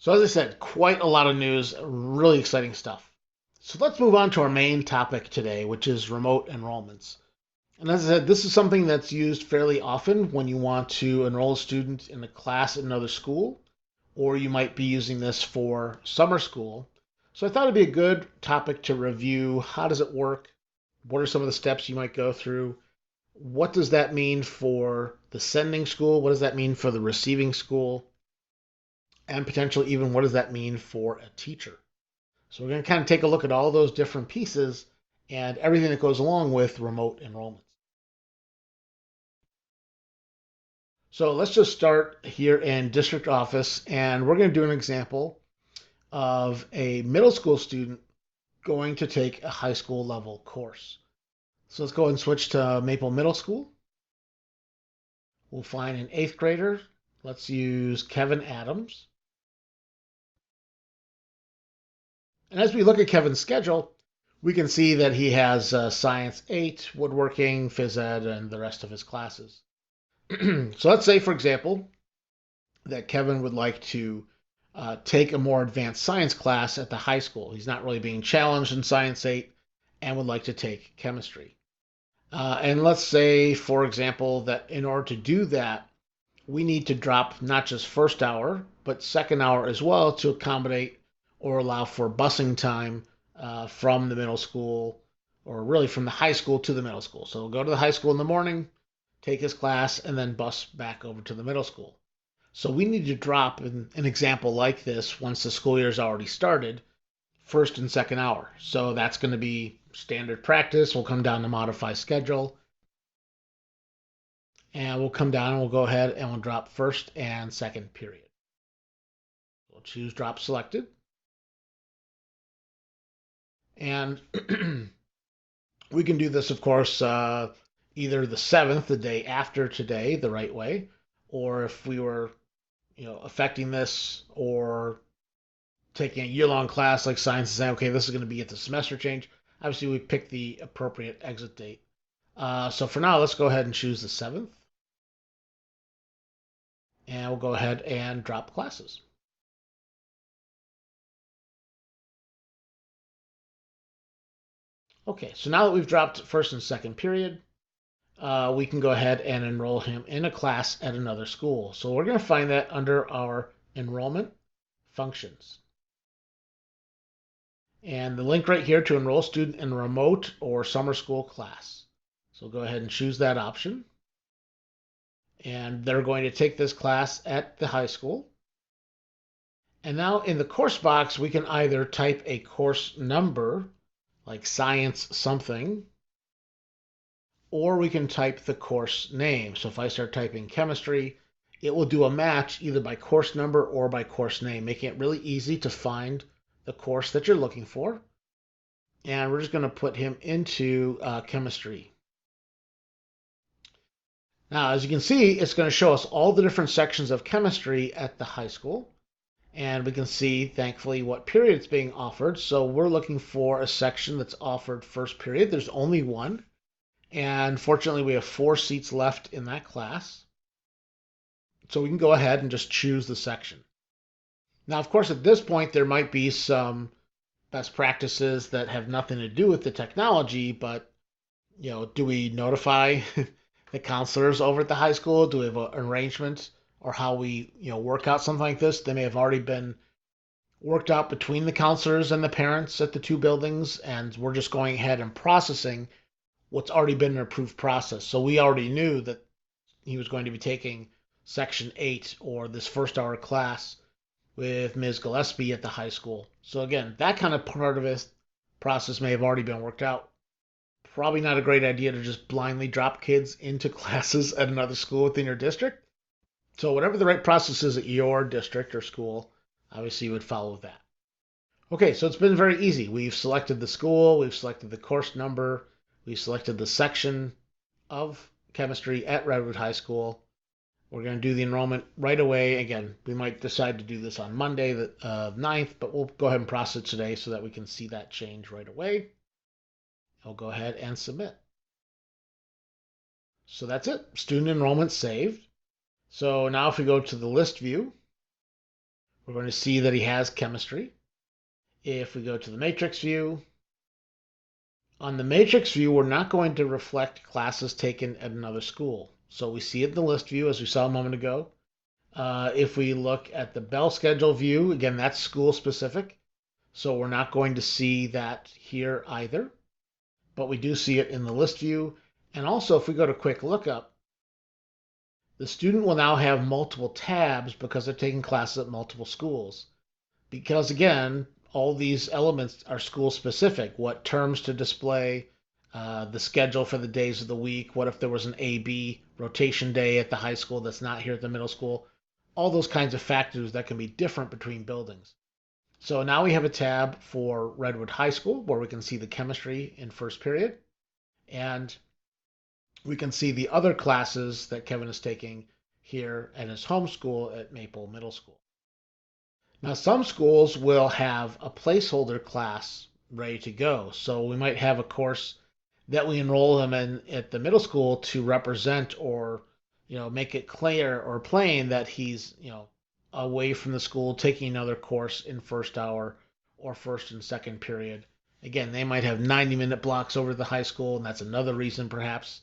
So as I said, quite a lot of news, really exciting stuff. So let's move on to our main topic today, which is remote enrollments. And as I said, this is something that's used fairly often when you want to enroll a student in a class at another school, or you might be using this for summer school. So I thought it'd be a good topic to review. How does it work? What are some of the steps you might go through? What does that mean for the sending school? What does that mean for the receiving school? And potentially even what does that mean for a teacher? So we're going to kind of take a look at all those different pieces and everything that goes along with remote enrollments. So let's just start here in district office, and we're going to do an example of a middle school student going to take a high school level course. So let's go and switch to Maple Middle School. We'll find an eighth grader. Let's use Kevin Adams. And as we look at Kevin's schedule, we can see that he has Science 8, Woodworking, Phys Ed, and the rest of his classes. So let's say, for example, that Kevin would like to take a more advanced science class at the high school. He's not really being challenged in Science 8 and would like to take chemistry. And let's say, for example, that in order to do that, we need to drop not just first hour, but second hour as well to accommodate or allow for busing time from the middle school, or really from the high school to the middle school. So we'll go to the high school in the morning, take his class, and then bus back over to the middle school. So we need to drop an example like this once the school year is already started, first and second hour. So that's going to be standard practice. We'll come down to modify schedule. And we'll come down and we'll go ahead and we'll drop first and second period. We'll choose drop selected. And we can do this, of course, either the 7th, the day after today, the right way, or if we were, affecting this or taking a year-long class like science and saying, okay, this is going to be at the semester change. Obviously, we pick the appropriate exit date. So for now, let's go ahead and choose the 7th. And we'll go ahead and drop classes. Okay, so now that we've dropped first and second period, we can go ahead and enroll him in a class at another school. So we're going to find that under our enrollment functions. And the link right here to enroll student in a remote or summer school class. So go ahead and choose that option. And they're going to take this class at the high school. And now in the course box, we can either type a course number, like science something, or we can type the course name. So if I start typing chemistry, it will do a match either by course number or by course name, making it really easy to find the course that you're looking for. And we're just going to put him into chemistry. Now, as you can see, it's going to show us all the different sections of chemistry at the high school. And we can see, thankfully, what period it's being offered. So we're looking for a section that's offered first period. There's only one. And fortunately, we have 4 seats left in that class. So we can go ahead and just choose the section. Now, of course, at this point, there might be some best practices that have nothing to do with the technology, but, do we notify the counselors over at the high school? Do we have an arrangement or how we, work out something like this? They may have already been worked out between the counselors and the parents at the 2 buildings, and we're just going ahead and processing what's already been an approved process. So we already knew that he was going to be taking Section 8 or this first hour class with Ms. Gillespie at the high school. So again, that kind of part of his process may have already been worked out. Probably not a great idea to just blindly drop kids into classes at another school within your district. So whatever the right process is at your district or school, obviously you would follow that. Okay, so it's been very easy. We've selected the school, we've selected the course number, we've selected the section of chemistry at Redwood High School. We're going to do the enrollment right away. Again, we might decide to do this on Monday, the 9th, but we'll go ahead and process it today so that we can see that change right away. I'll go ahead and submit. So that's it. Student enrollment saved. So now if we go to the list view, We're going to see that he has chemistry. If we go to the matrix view, on the matrix view, we're not going to reflect classes taken at another school. So we see it in the list view, as we saw a moment ago. If we look at the bell schedule view, again, that's school specific. So we're not going to see that here either. But we do see it in the list view. And also, if we go to quick lookup, the student will now have multiple tabs because they're taking classes at multiple schools. Because again, all these elements are school specific. What terms to display, the schedule for the days of the week. What if there was an A-B rotation day at the high school that's not here at the middle school? All those kinds of factors that can be different between buildings. So now we have a tab for Redwood High School where we can see the chemistry in first period. And we can see the other classes that Kevin is taking here at his home school at Maple Middle School. Now, some schools will have a placeholder class ready to go. So we might have a course that we enroll him in at the middle school to represent or, make it clear or plain that he's, away from the school taking another course in first hour or first and second period. Again, they might have 90-minute blocks over the high school, and that's another reason perhaps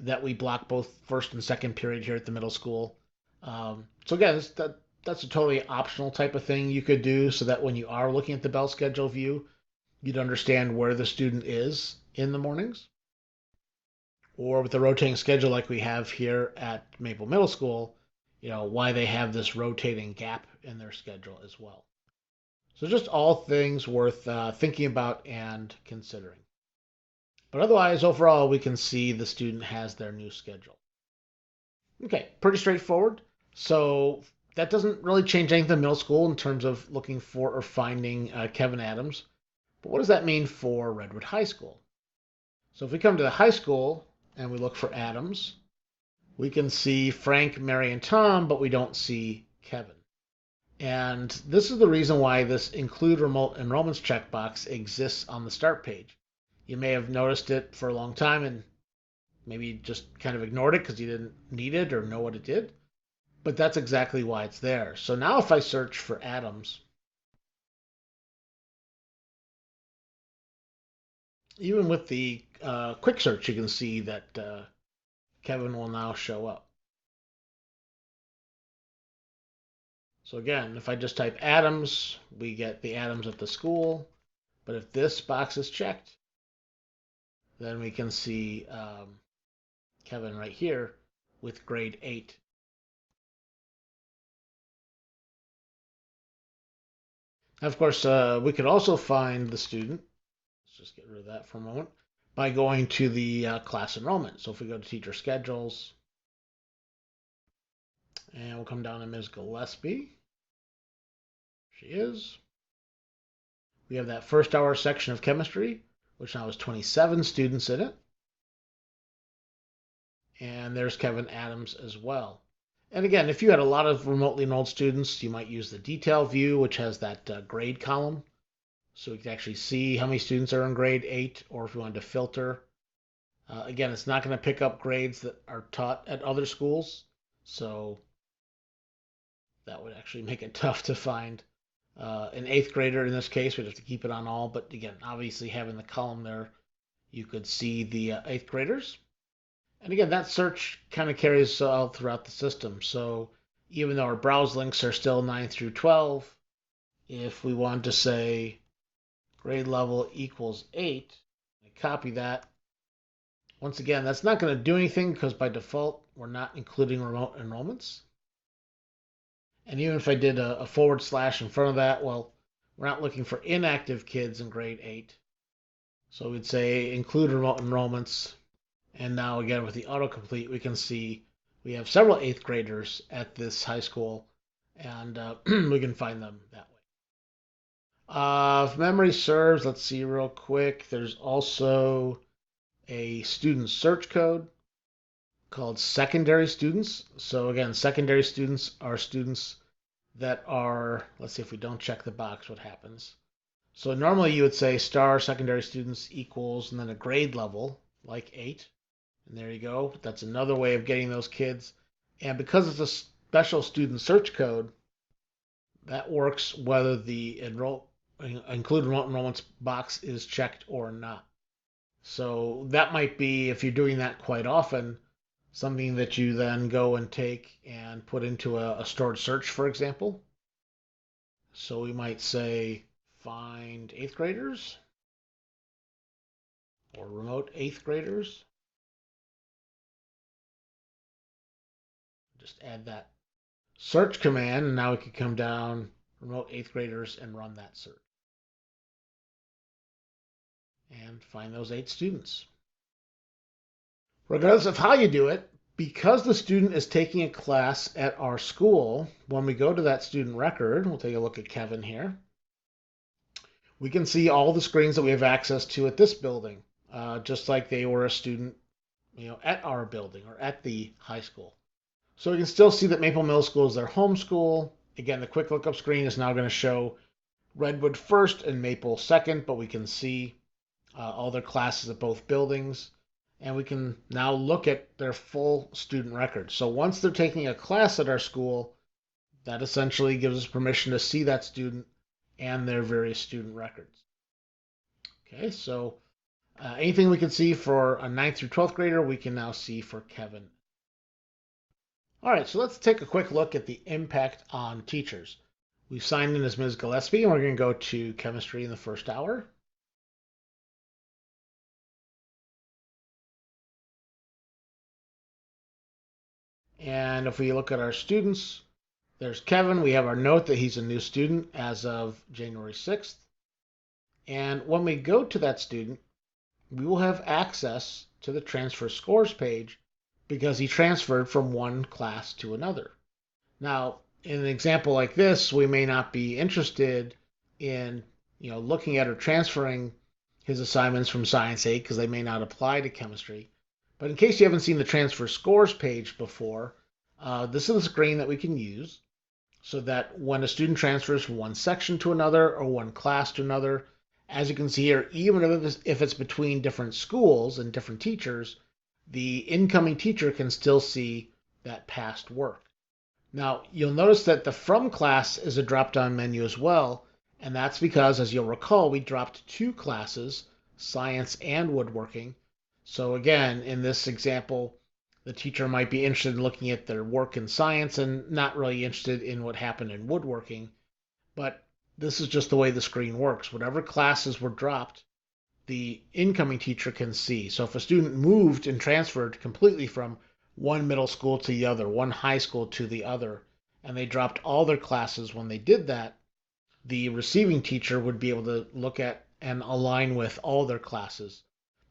that we block both first and second period here at the middle school. So again, that's a totally optional type of thing you could do so that when you are looking at the bell schedule view, you'd understand where the student is in the mornings. Or with the rotating schedule like we have here at Maple Middle School, why they have this rotating gap in their schedule as well. So just all things worth thinking about and considering. But otherwise, overall, we can see the student has their new schedule. Okay, pretty straightforward. So that doesn't really change anything in middle school in terms of looking for or finding Kevin Adams. But what does that mean for Redwood High School? So if we come to the high school and we look for Adams, we can see Frank, Mary, and Tom, but we don't see Kevin. And this is the reason why this include remote enrollments checkbox exists on the start page. You may have noticed it for a long time and maybe just kind of ignored it because you didn't need it or know what it did. But that's exactly why it's there. So now if I search for Adams, even with the quick search, you can see that Kevin will now show up. So again, if I just type Adams, we get the Adams at the school. But if this box is checked, then we can see Kevin right here with grade 8. Now, of course, we could also find the student. Let's just get rid of that for a moment by going to the class enrollment. So if we go to teacher schedules, and we'll come down to Ms. Gillespie. She is. We have that first hour section of chemistry, which now has 27 students in it. And there's Kevin Adams as well. And again, if you had a lot of remotely enrolled students, you might use the detail view, which has that grade column. So we can actually see how many students are in grade 8, or if we wanted to filter. Again, it's not going to pick up grades that are taught at other schools. So that would actually make it tough to find an 8th grader in this case. We'd have to keep it on all. But again, obviously having the column there, you could see the 8th graders. And again, that search kind of carries all throughout the system. So even though our browse links are still 9 through 12, if we want to say grade level equals 8, I copy that. Once again, that's not going to do anything because by default, we're not including remote enrollments. And even if I did a forward slash in front of that, well, we're not looking for inactive kids in grade 8. So we'd say include remote enrollments. And now again, with the autocomplete, we can see we have several 8th graders at this high school, and we can find them that way. If memory serves, let's see real quick. There's also a student search code called secondary students. So again, secondary students are students that are, let's see if we don't check the box, what happens. So normally you would say star secondary students equals and then a grade level, like 8. And there you go. That's another way of getting those kids. And because it's a special student search code, That works whether the include enrollments box is checked or not. So that might be, if you're doing that quite often, something that you then go and take and put into a stored search, for example. So we might say find eighth graders or remote eighth graders. Just add that search command, and now we can come down remote eighth graders and run that search and find those 8 students. Regardless of how you do it, because the student is taking a class at our school, when we go to that student record, we'll take a look at Kevin here. We can see all the screens that we have access to at this building, just like they were a student, at our building or at the high school. So we can still see that Maple Middle School is their home school. Again, the quick lookup screen is now going to show Redwood first and Maple second, but we can see all their classes at both buildings. And we can now look at their full student record. So once they're taking a class at our school, that essentially gives us permission to see that student and their various student records. Okay, so anything we can see for a 9th through 12th grader, we can now see for Kevin. All right, so let's take a quick look at the impact on teachers. We've signed in as Ms. Gillespie, and we're going to go to chemistry in the first hour. And if we look at our students, there's Kevin. We have our note that he's a new student as of January 6th. And when we go to that student, we will have access to the transfer scores page because he transferred from one class to another. Now, in an example like this, we may not be interested in looking at or transferring his assignments from Science 8 because they may not apply to chemistry. But in case you haven't seen the transfer scores page before, this is a screen that we can use so that when a student transfers from one section to another or one class to another, as you can see here, even if it's between different schools and different teachers, the incoming teacher can still see that past work. Now, you'll notice that the From class is a drop-down menu as well, and that's because, as you'll recall, we dropped 2 classes, Science and Woodworking. So again, in this example, the teacher might be interested in looking at their work in science and not really interested in what happened in woodworking. But this is just the way the screen works. Whatever classes were dropped, the incoming teacher can see. So if a student moved and transferred completely from one middle school to the other, one high school to the other, and they dropped all their classes when they did that, the receiving teacher would be able to look at and align with all their classes.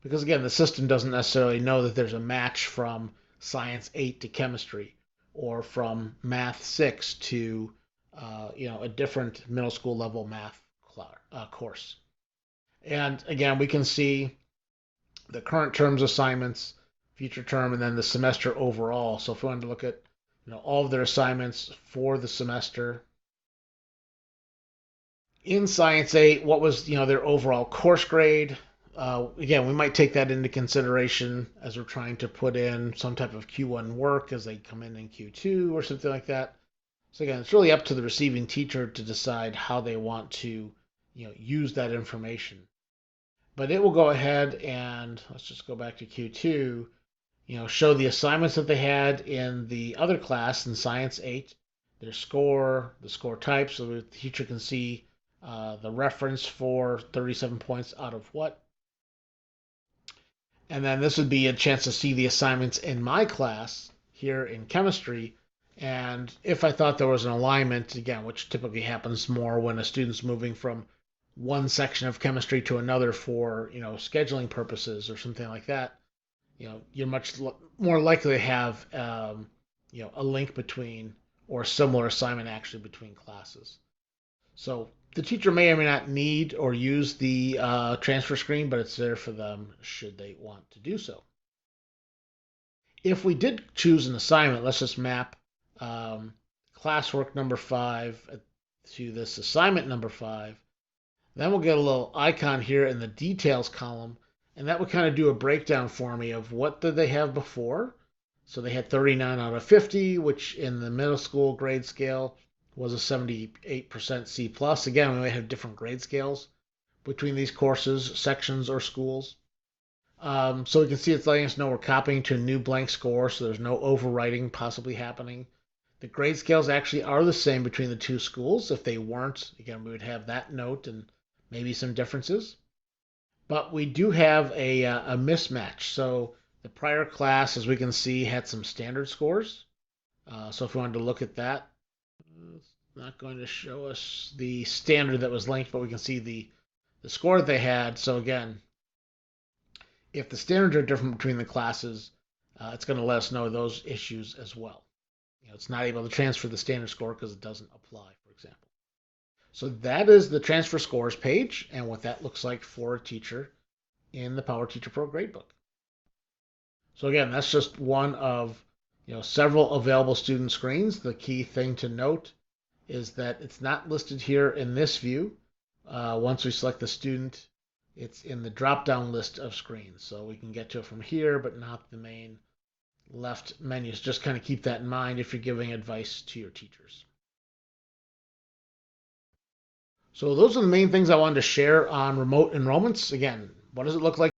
Because again, the system doesn't necessarily know that there's a match from Science 8 to Chemistry, or from Math 6 to a different middle school level math course. And again, we can see the current term's assignments, future term, and then the semester overall. So if we wanted to look at all of their assignments for the semester in Science 8, what was their overall course grade? Again, we might take that into consideration as we're trying to put in some type of Q1 work as they come in Q2 or something like that. So again, it's really up to the receiving teacher to decide how they want to use that information. But it will go ahead and, let's just go back to Q2, show the assignments that they had in the other class in Science 8, their score, the score type, so the teacher can see the reference for 37 points out of what. And then this would be a chance to see the assignments in my class here in chemistry. And if I thought there was an alignment, again, which typically happens more when a student's moving from one section of chemistry to another for, scheduling purposes or something like that, you're much more likely to have, a link between or a similar assignment actually between classes. So the teacher may or may not need or use the transfer screen, but it's there for them should they want to do so. If we did choose an assignment, let's just map classwork number 5 to this assignment number 5. Then we'll get a little icon here in the details column, and that would kind of do a breakdown for me of what did they have before. So they had 39 out of 50, which in the middle school grade scale was a 78% C plus. Again, we may have different grade scales between these courses, sections, or schools. So we can see it's letting us know we're copying to a new blank score, so there's no overwriting possibly happening. The grade scales actually are the same between the two schools. If they weren't, again, we would have that note and maybe some differences. But we do have a mismatch. So the prior class, as we can see, had some standard scores. So if we wanted to look at that, it's not going to show us the standard that was linked, but we can see the score that they had. So again, if the standards are different between the classes, it's going to let us know those issues as well. It's not able to transfer the standard score because it doesn't apply, for example. So that is the transfer scores page and what that looks like for a teacher in the Power Teacher Pro gradebook. So again, that's just one of several available student screens. The key thing to note is that it's not listed here in this view. Once we select the student, it's in the drop-down list of screens. So we can get to it from here, but not the main left menus. Just kind of keep that in mind if you're giving advice to your teachers. So those are the main things I wanted to share on remote enrollments. Again, what does it look like